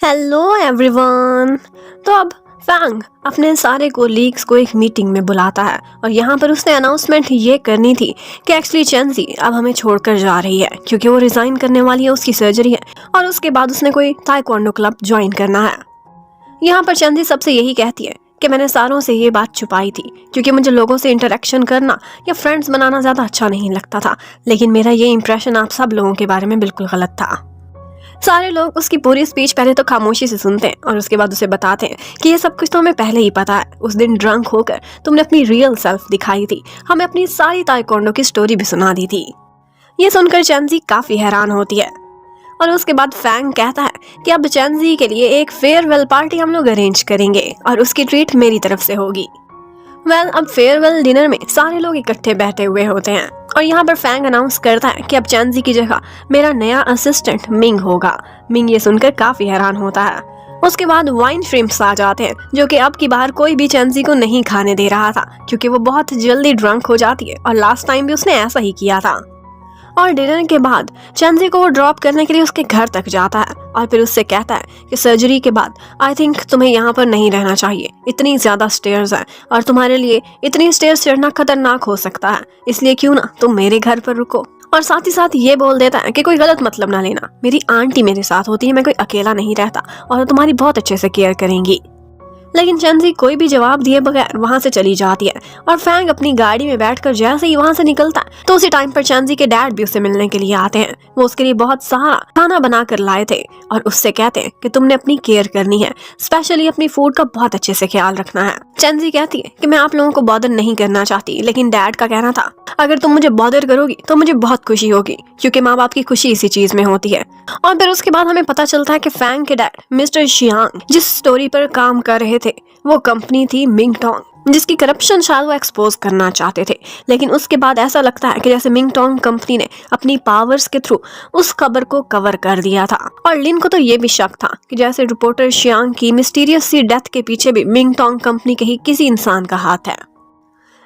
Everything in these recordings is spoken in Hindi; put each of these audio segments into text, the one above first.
Hello everyone. तो अब फैंग अपने सारे कोलीग्स को एक मीटिंग में बुलाता है और यहाँ पर उसने अनाउंसमेंट ये करनी थी कि एक्चुअली चेंजी अब हमें छोड़कर जा रही है क्योंकि वो रिजाइन करने वाली है, उसकी सर्जरी है और उसके बाद उसने कोई ताइक्वांडो क्लब ज्वाइन करना है। यहाँ पर चेंजी सबसे यही कहती है कि मैंने सारों से ये बात छुपाई थी क्योंकि मुझे लोगों से इंटरेक्शन करना या फ्रेंड्स बनाना ज़्यादा अच्छा नहीं लगता था, लेकिन मेरा ये इंप्रेशन आप सब लोगों के बारे में बिल्कुल गलत था। सारे लोग उसकी पूरी स्पीच पहले तो खामोशी से सुनते हैं और उसके बाद उसे बताते हैं कि ये सब कुछ तो हमें पहले ही पता है। उस दिन ड्रंक होकर तुमने अपनी रियल सेल्फ दिखाई थी, हमें अपनी सारी ताइक्वांडो की स्टोरी भी सुना दी थी। ये सुनकर चेंजी काफी हैरान होती है और उसके बाद फैंग कहता है कि अब चेंजी के लिए एक फेयरवेल पार्टी हम लोग अरेंज करेंगे और उसकी ट्रीट मेरी तरफ से होगी। अब फेयरवेल डिनर में सारे लोग इकट्ठे बैठे हुए होते हैं और यहाँ पर फैंग अनाउंस करता है कि अब चेंजी की जगह मेरा नया असिस्टेंट मिंग होगा। मिंग ये सुनकर काफी हैरान होता है। उसके बाद वाइन श्रिम्प्स आ जाते हैं जो कि अब की बार कोई भी चेंजी को नहीं खाने दे रहा था क्योंकि वो बहुत जल्दी ड्रंक हो जाती है और लास्ट टाइम भी उसने ऐसा ही किया था। और डिनर के बाद चेंजी को वो ड्रॉप करने के लिए उसके घर तक जाता है और फिर उससे कहता है कि सर्जरी के बाद आई थिंक तुम्हें यहाँ पर नहीं रहना चाहिए, इतनी ज़्यादा स्टेयर्स हैं और तुम्हारे लिए इतनी स्टेयर्स चढ़ना खतरनाक हो सकता है, इसलिए क्यों ना तुम मेरे घर पर रुको। और साथ ही साथ ये बोल देता है कि कोई गलत मतलब ना लेना, मेरी आंटी मेरे साथ होती है, मैं कोई अकेला नहीं रहता और तुम्हारी बहुत अच्छे से केयर करेंगी। लेकिन चेंजी कोई भी जवाब दिए बगैर वहां से चली जाती है और फैंग अपनी गाड़ी में बैठकर जैसे ही वहां से निकलता है तो उसी टाइम पर चेंजी के डैड भी उससे मिलने के लिए आते हैं। वो उसके लिए बहुत सारा खाना बना कर लाए थे और उससे कहते हैं कि तुमने अपनी केयर करनी है, स्पेशली अपनी फूड का बहुत अच्छे से ख्याल रखना है। चेंजी कहती है कि मैं आप लोगों को बॉदर नहीं करना चाहती, लेकिन डैड का कहना था अगर तुम मुझे बॉदर करोगी तो मुझे बहुत खुशी होगी क्योंकि माँ बाप की खुशी इसी चीज में होती है। और फिर उसके बाद हमें पता चलता है कि फैंग के डैड मिस्टर शियांग जिस स्टोरी पर काम कर रहे थे वो कंपनी थी मिंगटोंग, जिसकी करप्शन शायद वो एक्सपोज करना चाहते थे। लेकिन उसके बाद ऐसा लगता है कि जैसे मिंगटोंग कंपनी ने अपनी पावर्स के थ्रू उस खबर को कवर कर दिया था। और लिन को तो ये भी शक था कि जैसे रिपोर्टर शियांग की मिस्टीरियस सी डेथ के पीछे भी मिंगटोंग कंपनी के ही किसी इंसान का हाथ है।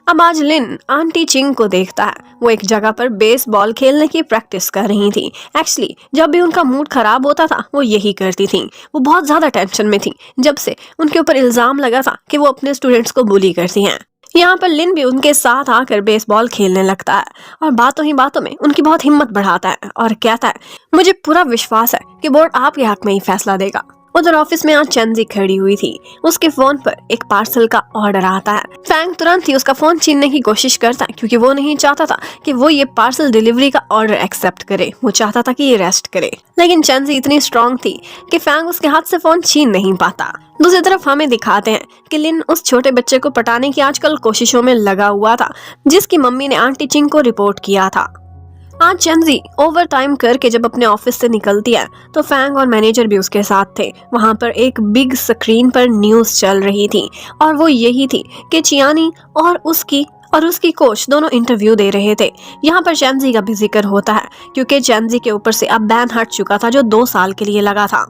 अब आज लिन आंटी चिंग को देखता है, वो एक जगह पर बेसबॉल खेलने की प्रैक्टिस कर रही थी। एक्चुअली जब भी उनका मूड खराब होता था वो यही करती थी। वो बहुत ज्यादा टेंशन में थी जब से उनके ऊपर इल्जाम लगा था कि वो अपने स्टूडेंट्स को बुली करती हैं। यहाँ पर लिन भी उनके साथ आकर बेसबॉल खेलने लगता है और बातों ही बातों में उनकी बहुत हिम्मत बढ़ाता है और कहता है मुझे पूरा विश्वास है कि बोर्ड आपके हक में ही फैसला देगा। उधर ऑफिस में आज चेंजी खड़ी हुई थी, उसके फोन पर एक पार्सल का ऑर्डर आता है। फैंग तुरंत ही उसका फोन छीनने की कोशिश करता है क्योंकि वो नहीं चाहता था कि वो ये पार्सल डिलीवरी का ऑर्डर एक्सेप्ट करे, वो चाहता था कि ये रेस्ट करे। लेकिन चेंजी इतनी स्ट्रांग थी कि फैंग उसके हाथ से फोन छीन नहीं पाता। दूसरी तरफ हमें दिखाते हैं कि लिन उस छोटे बच्चे को पटाने की आजकल कोशिशों में लगा हुआ था जिसकी मम्मी ने आंटी चिंग को रिपोर्ट किया था। आज चेंजी ओवर टाइम करके जब अपने ऑफिस से निकलती है तो फैंग और मैनेजर भी उसके साथ थे। वहां पर एक बिग स्क्रीन पर न्यूज चल रही थी और वो यही थी कि चियानी और उसकी कोच दोनों इंटरव्यू दे रहे थे। यहाँ पर चेंजी का भी जिक्र होता है क्योंकि चेंजी के ऊपर से अब बैन हट चुका था जो 2 साल के लिए लगा था।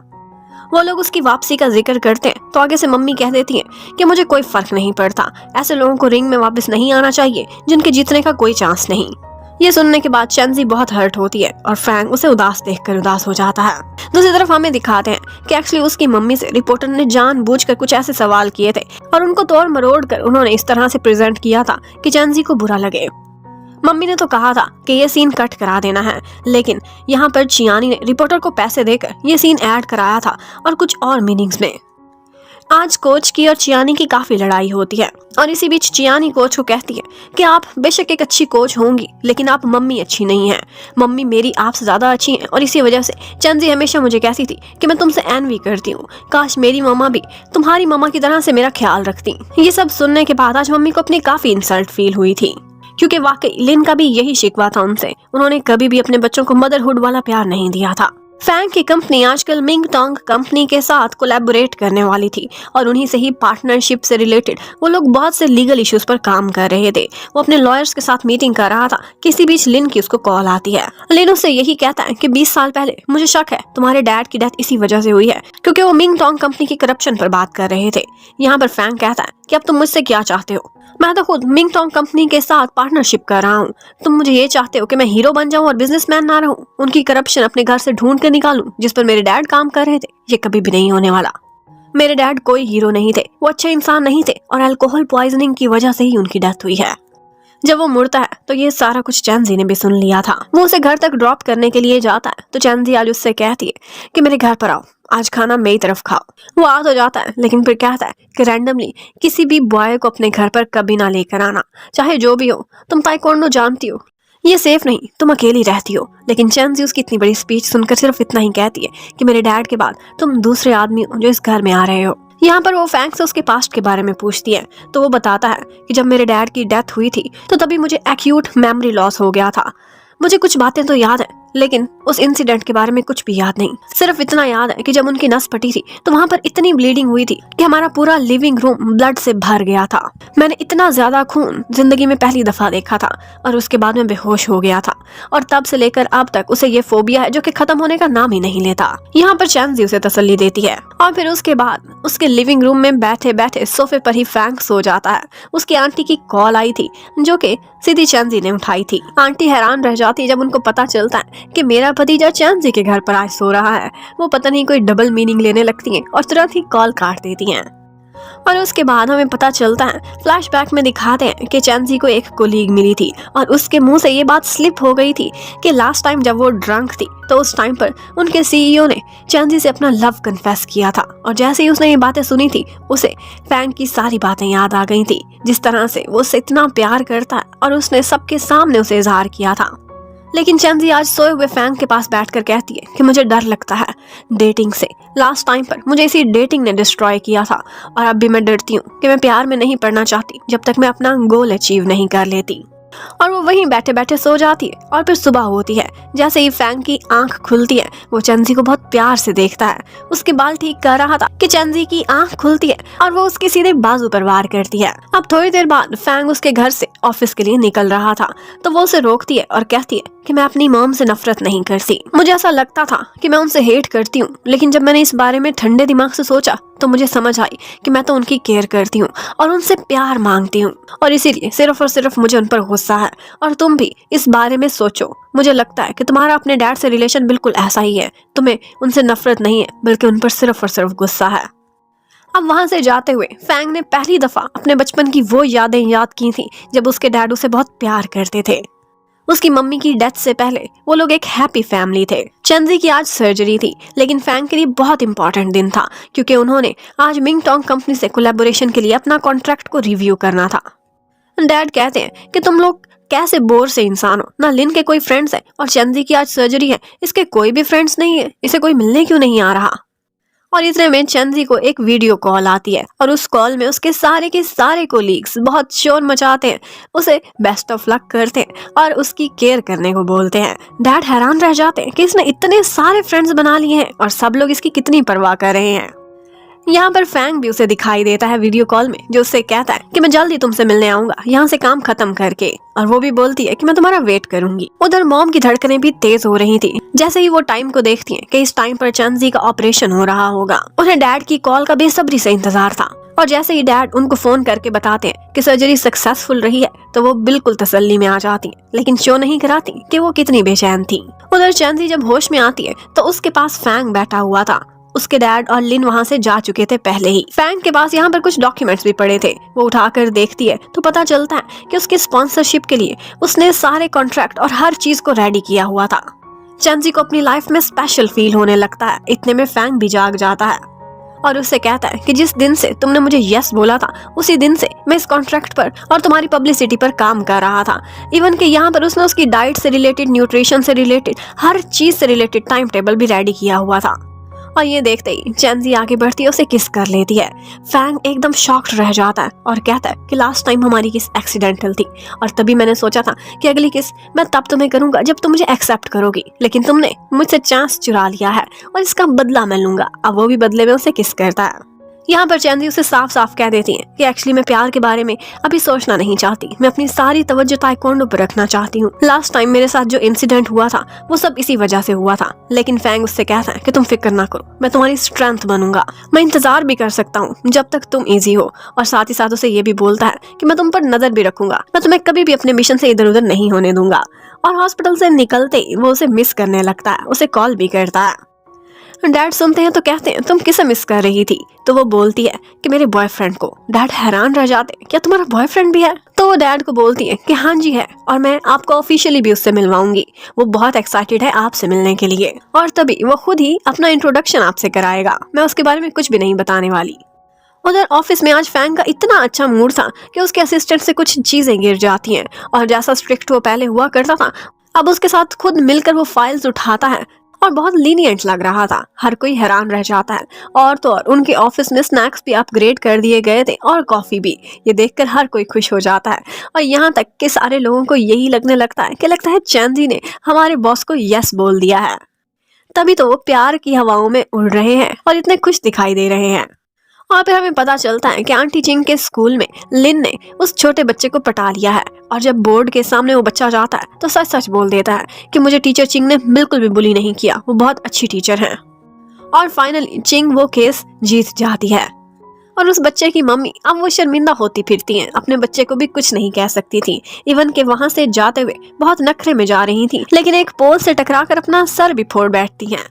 वो लोग उसकी वापसी का जिक्र करते हैं तो आगे से मम्मी कह देती है कि मुझे कोई फर्क नहीं पड़ता, ऐसे लोगों को रिंग में वापस नहीं आना चाहिए जिनके जीतने का कोई चांस नहीं। ये सुनने के बाद चेंजी बहुत हर्ट होती है और फैंग उसे उदास देखकर उदास हो जाता है। दूसरी तरफ हमें दिखाते हैं कि एक्चुअली उसकी मम्मी से रिपोर्टर ने जानबूझकर कुछ ऐसे सवाल किए थे और उनको तोड़ मरोड़ कर उन्होंने इस तरह से प्रेजेंट किया था कि चेंजी को बुरा लगे। मम्मी ने तो कहा था कि ये सीन कट करा देना है, लेकिन यहाँ पर चियानी ने रिपोर्टर को पैसे देकर ये सीन ऐड कराया था और कुछ और मीनिंग्स में। आज कोच की और चियानी की काफी लड़ाई होती है और इसी बीच चियानी कोच को कहती है कि आप बेशक एक अच्छी कोच होंगी लेकिन आप मम्मी अच्छी नहीं हैं, मम्मी मेरी आपसे ज्यादा अच्छी हैं और इसी वजह से चेंजी हमेशा मुझे कहती थी कि मैं तुमसे एनवी करती हूँ, काश मेरी मम्मा भी तुम्हारी मम्मा की तरह से मेरा ख्याल रखती। ये सब सुनने के बाद आज मम्मी को अपनी काफी इंसल्ट फील हुई थी क्योंकि वाकई लिन का भी यही शिकवा था उनसे, उन्होंने कभी भी अपने बच्चों को मदरहुड वाला प्यार नहीं दिया था। फैंग की कंपनी आजकल मिंगटोंग कंपनी के साथ कोलैबोरेट करने वाली थी और उन्हीं से ही पार्टनरशिप से रिलेटेड वो लोग बहुत से लीगल इश्यूज पर काम कर रहे थे। वो अपने लॉयर्स के साथ मीटिंग कर रहा था कि इसी बीच लिन की उसको कॉल आती है। लिन उससे यही कहता है कि 20 साल पहले मुझे शक है तुम्हारे डैड की डेथ इसी वजह से हुई है क्योंकि वो मिंगटोंग कंपनी की करप्शन पर बात कर रहे थे। यहाँ पर फैंग कहता है कि अब तुम मुझसे क्या चाहते हो। मैं तो खुद मिंग टोंग कंपनी के साथ पार्टनरशिप कर रहा हूँ। तुम मुझे ये चाहते हो कि मैं हीरो बन जाऊँ और बिजनेसमैन ना रहूँ, उनकी करप्शन अपने घर से ढूंढ कर निकालूं जिस पर मेरे डैड काम कर रहे थे? ये कभी भी नहीं होने वाला। मेरे डैड कोई हीरो नहीं थे, वो अच्छे इंसान नहीं थे और अल्कोहल पॉइजनिंग की वजह से ही उनकी डेथ हुई है। जब वो मुड़ता है तो ये सारा कुछ चैनजी ने भी सुन लिया था। वो उसे घर तक ड्रॉप करने के लिए जाता है तो चैनजी आज उससे कहती है कि मेरे घर पर आओ, आज खाना मेरी तरफ खाओ। वो आ तो जाता है लेकिन फिर कहता है कि रैंडमली किसी भी बॉय को अपने घर पर कभी ना लेकर आना, चाहे जो भी हो। तुम ताइक्वांडो जानती हो, ये सेफ नहीं, तुम अकेली रहती हो। लेकिन चैनजी उसकी इतनी बड़ी स्पीच सुनकर सिर्फ इतना ही कहती है कि मेरे डैड के बाद तुम दूसरे आदमी हो जो इस घर में आ रहे हो। यहाँ पर वो फैंग से उसके पास्ट के बारे में पूछती है तो वो बताता है कि जब मेरे डैड की डेथ हुई थी तो तभी मुझे एक्यूट मेमोरी लॉस हो गया था। मुझे कुछ बातें तो याद है लेकिन उस इंसिडेंट के बारे में कुछ भी याद नहीं। सिर्फ इतना याद है कि जब उनकी नस फटी थी तो वहाँ पर इतनी ब्लीडिंग हुई थी कि हमारा पूरा लिविंग रूम ब्लड से भर गया था। मैंने इतना ज्यादा खून जिंदगी में पहली दफा देखा था और उसके बाद में बेहोश हो गया था और तब से लेकर अब तक उसे ये फोबिया है जो कि खत्म होने का नाम ही नहीं लेता। यहाँ पर चैनजी उसे तसल्ली देती है और फिर उसके बाद उसके लिविंग रूम में बैठे बैठे सोफे पर ही फैंग सो जाता है। उसकी आंटी की कॉल आई थी जो कि सीधी चैनजी ने उठाई थी। आंटी हैरान रह जाती है जब उनको पता चलता है कि मेरा भतीजा चैनजी के घर पर आज सो रहा है। वो पता नहीं कोई डबल मीनिंग लेने लगती हैं और तुरंत ही कॉल काट देती हैं। और उसके बाद हमें पता चलता है, फ्लैशबैक में दिखाते हैं कि चैनजी को एक कोलीग मिली थी और उसके मुंह से ये बात स्लिप हो गई थी कि लास्ट टाइम जब वो ड्रंक थी तो उस टाइम पर उनके सीईओ ने चैनजी से अपना लव कन्फेस किया था। और जैसे ही उसने ये बातें सुनी थी उसे फैंग की सारी बातें याद आ गई थी, जिस तरह से वो उससे इतना प्यार करता है और उसने सबके सामने उसे इजहार किया था। लेकिन चैनजी आज सोए हुए फैंग के पास बैठकर कहती है कि मुझे डर लगता है डेटिंग से। लास्ट टाइम पर मुझे इसी डेटिंग ने डिस्ट्रॉय किया था और अब भी मैं डरती हूँ कि मैं प्यार में नहीं पड़ना चाहती जब तक मैं अपना गोल अचीव नहीं कर लेती। और वो वहीं बैठे बैठे सो जाती है और फिर सुबह होती है। जैसे ही फैंग की आंख खुलती है वो चैनजी को बहुत प्यार से देखता है। उसके बाल ठीक कर रहा था कि चैनजी की आंख खुलती है और वो उसके सीधे बाजू पर वार करती है। अब थोड़ी देर बाद फैंग उसके घर से ऑफिस के लिए निकल रहा था तो वो उसे रोकती है और कहती है कि मैं अपनी मॉम से नफरत नहीं करती। मुझे ऐसा लगता था कि मैं उनसे हेट करती हूँ, लेकिन जब मैंने इस बारे में ठंडे दिमाग से सोचा तो मुझे समझ आई कि मैं तो उनकी केयर करती हूँ और उनसे प्यार मांगती हूँ और इसीलिए सिर्फ और सिर्फ मुझे उन पर गुस्सा है। और तुम भी इस बारे में सोचो, मुझे लगता है कि तुम्हारा अपने डैड से रिलेशन बिल्कुल ऐसा ही है। तुम्हें उनसे नफरत नहीं है बल्कि उन पर सिर्फ और सिर्फ गुस्सा है। अब वहां से जाते हुए फैंग ने पहली दफा अपने बचपन की वो यादें याद की थी जब उसके डैड उसे बहुत प्यार करते थे। उसकी मम्मी की डेथ से पहले वो लोग एक हैप्पी फैमिली थे। चैनजी की आज सर्जरी थी लेकिन फैंग के लिए बहुत इंपॉर्टेंट दिन था क्योंकि उन्होंने आज मिंग टोंग कंपनी से कोलैबोरेशन के लिए अपना कॉन्ट्रैक्ट को रिव्यू करना था। डैड कहते हैं कि तुम लोग कैसे बोर से इंसान हो, ना लिन के कोई फ्रेंड्स है और चैनजी की आज सर्जरी है, इसके कोई भी फ्रेंड्स नहीं है, इसे कोई मिलने क्यों नहीं आ रहा। और इतने में चैनजी को एक वीडियो कॉल आती है और उस कॉल में उसके सारे के सारे कोलीग्स बहुत शोर मचाते हैं, उसे बेस्ट ऑफ लक करते हैं और उसकी केयर करने को बोलते हैं। डैड हैरान रह जाते हैं कि इसने इतने सारे फ्रेंड्स बना लिए हैं और सब लोग इसकी कितनी परवाह कर रहे हैं। यहाँ पर फैंग भी उसे दिखाई देता है वीडियो कॉल में, जो उससे कहता है कि मैं जल्दी तुमसे मिलने आऊंगा यहाँ से काम खत्म करके। और वो भी बोलती है कि मैं तुम्हारा वेट करूंगी। उधर मॉम की धड़कनें भी तेज हो रही थी जैसे ही वो टाइम को देखती हैं कि इस टाइम पर चैनजी का ऑपरेशन हो रहा होगा। उन्हें डैड की कॉल का बेसब्री से इंतजार था और जैसे ही डैड उनको फोन करके बताते हैं कि सर्जरी सक्सेसफुल रही है तो वो बिल्कुल तसल्ली में आ जाती है, लेकिन शो नहीं कराती कि वो कितनी बेचैन थी। उधर चैनजी जब होश में आती है तो उसके पास फैंग बैठा हुआ था। उसके डैड और लिन वहाँ से जा चुके थे पहले ही। फैंग के पास यहाँ पर कुछ डॉक्यूमेंट्स भी पड़े थे। वो उठाकर देखती है तो पता चलता है कि उसकी स्पॉन्सरशिप के लिए उसने सारे कॉन्ट्रैक्ट और हर चीज को रेडी किया हुआ था। चैनजी को अपनी लाइफ में स्पेशल फील होने लगता है। इतने में फैंग भी जाग जाता है और उससे कहता है कि जिस दिन से तुमने मुझे यस बोला था उसी दिन से मैं इस कॉन्ट्रैक्ट पर और तुम्हारी पब्लिसिटी पर काम कर रहा था। इवन कि यहाँ पर उसने उसकी डाइट से रिलेटेड, न्यूट्रिशन से रिलेटेड, हर चीज से रिलेटेड टाइम टेबल भी रेडी किया हुआ था। और ये देखते ही चैनजी आगे बढ़ती है, उसे किस कर लेती है। फैंग एकदम शॉक्ड रह जाता है और कहता है कि लास्ट टाइम हमारी किस एक्सीडेंटल थी और तभी मैंने सोचा था कि अगली किस मैं तब तुम्हें करूंगा जब तुम मुझे एक्सेप्ट करोगी, लेकिन तुमने मुझसे चांस चुरा लिया है और इसका बदला मैं लूंगा। अब वो भी बदले में उसे किस करता है। यहाँ पर चैंजी उसे साफ साफ कह देती है कि एक्चुअली मैं प्यार के बारे में अभी सोचना नहीं चाहती, मैं अपनी सारी तवज्जो ताइक्वांडो पर रखना चाहती हूँ। लास्ट टाइम मेरे साथ जो इंसिडेंट हुआ था वो सब इसी वजह से हुआ था। लेकिन फैंग उससे कहता है कि तुम फिक्र ना करो, मैं तुम्हारी स्ट्रेंथ बनूंगा, मैं इंतजार भी कर सकता हूँ जब तक तुम ईजी हो। और साथ ही साथ उसे ये भी बोलता है कि मैं तुम पर नजर भी रखूंगा, मैं तुम्हें कभी भी अपने मिशन से इधर उधर नहीं होने दूंगा। और हॉस्पिटल से निकलते ही वो उसे मिस करने लगता है, उसे कॉल भी करता है। डैड सुनते हैं तो कहते हैं तुम किसे मिस कर रही थी? तो वो बोलती है कि मेरे बॉयफ्रेंड को। डैड हैरान रह जाते, क्या तुम्हारा बॉयफ्रेंड भी है? तो वो डैड को बोलती है कि हाँ जी है, और मैं आपको ऑफिशियली भी उससे मिलवाऊंगी, वो बहुत एक्साइटेड है आपसे मिलने के लिए, और तभी वो खुद ही अपना इंट्रोडक्शन आपसे कराएगा, मैं उसके बारे में कुछ भी नहीं बताने वाली। उधर ऑफिस में आज फैंग का इतना अच्छा मूड था कि उसके असिस्टेंट से कुछ चीजें गिर जाती हैं, और जैसा स्ट्रिक्ट वो पहले हुआ करता था अब उसके साथ खुद मिलकर वो फाइल्स उठाता है और बहुत लीनियंट लग रहा था। हर कोई हैरान रह जाता है। और तो और उनके ऑफिस में स्नैक्स भी अपग्रेड कर दिए गए थे और कॉफी भी। ये देखकर हर कोई खुश हो जाता है, और यहाँ तक कि सारे लोगों को यही लगने लगता है कि लगता है चैंजी ने हमारे बॉस को यस बोल दिया है। तभी तो वो प्यार की हवाओं में उड़ रहे हैं और इतने खुश दिखाई दे रहे हैं। और फिर हमें पता चलता है कि आंटी चिंग के स्कूल में लिन ने उस छोटे बच्चे को पटा लिया है, और जब बोर्ड के सामने वो बच्चा जाता है तो सच सच बोल देता है कि मुझे टीचर चिंग ने बिल्कुल भी बुली नहीं किया, वो बहुत अच्छी टीचर हैं। और फाइनली चिंग वो केस जीत जाती है, और उस बच्चे की मम्मी अब वो शर्मिंदा होती फिरती हैं, अपने बच्चे को भी कुछ नहीं कह सकती थी। इवन के वहां से जाते हुए बहुत नखरे में जा रही थी, लेकिन एक पोल से टकराकर अपना सर भी फोड़ बैठती हैं।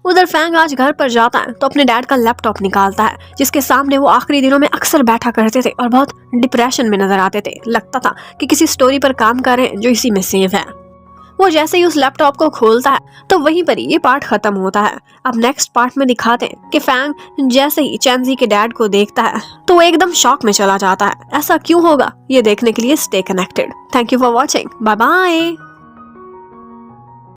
उधर फैंग आज घर पर जाता है तो अपने डैड का लैपटॉप निकालता है, जिसके सामने वो आखिरी दिनों में अक्सर बैठा करते थे और बहुत डिप्रेशन में नजर आते थे। लगता था कि किसी स्टोरी पर काम कर रहे हैं जो इसी में सेव है। वो जैसे ही उस लैपटॉप को खोलता है तो वहीं पर ये पार्ट खत्म होता है। अब नेक्स्ट पार्ट में दिखाते हैं कि फैंग जैसे ही चैंजी के डैड को देखता है तो वो एकदम शॉक में चला जाता है। ऐसा क्यों होगा, ये देखने के लिए stay connected. Thank you for watching, bye bye.